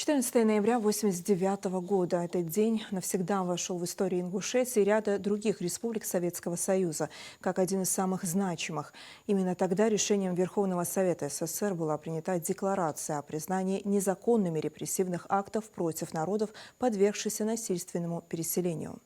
14 ноября 1989 года. Этот день навсегда вошел в историю Ингушетии и ряда других республик Советского Союза, как один из самых значимых. Именно тогда решением Верховного Совета СССР была принята декларация о признании незаконными репрессивных актов против народов, подвергшихся насильственному переселению.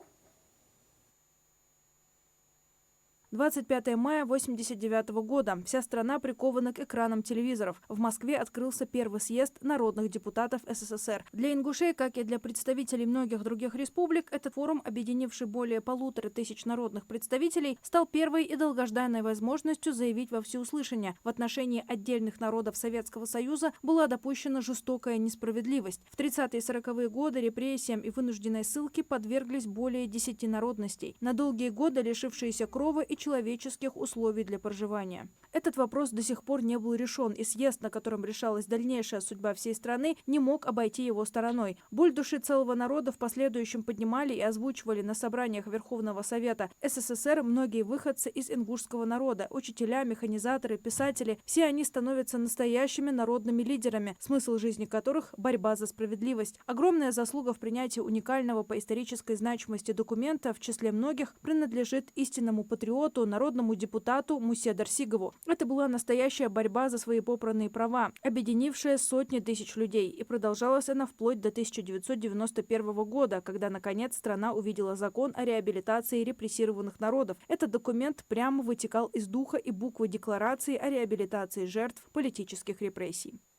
25 мая 1989 года. Вся страна прикована к экранам телевизоров. В Москве открылся первый съезд народных депутатов СССР. Для ингушей, как и для представителей многих других республик, этот форум, объединивший более 1500 народных представителей, стал первой и долгожданной возможностью заявить во всеуслышание: в отношении отдельных народов Советского Союза была допущена жестокая несправедливость. В 30-е и 40-е годы репрессиям и вынужденной ссылке подверглись более 10 народностей, на долгие годы лишившиеся крова и человеческих условий для проживания. Этот вопрос до сих пор не был решен, и съезд, на котором решалась дальнейшая судьба всей страны, не мог обойти его стороной. Боль души целого народа в последующем поднимали и озвучивали на собраниях Верховного Совета СССР многие выходцы из ингушского народа: учителя, механизаторы, писатели. Все они становятся настоящими народными лидерами, смысл жизни которых – борьба за справедливость. Огромная заслуга в принятии уникального по исторической значимости документа, в числе многих, принадлежит истинному патриоту, народному депутату Мусе Дарсигову. Это была настоящая борьба за свои попранные права, объединившая сотни тысяч людей, и продолжалась она вплоть до 1991 года, когда, наконец, страна увидела закон о реабилитации репрессированных народов. Этот документ прямо вытекал из духа и буквы Декларации о реабилитации жертв политических репрессий.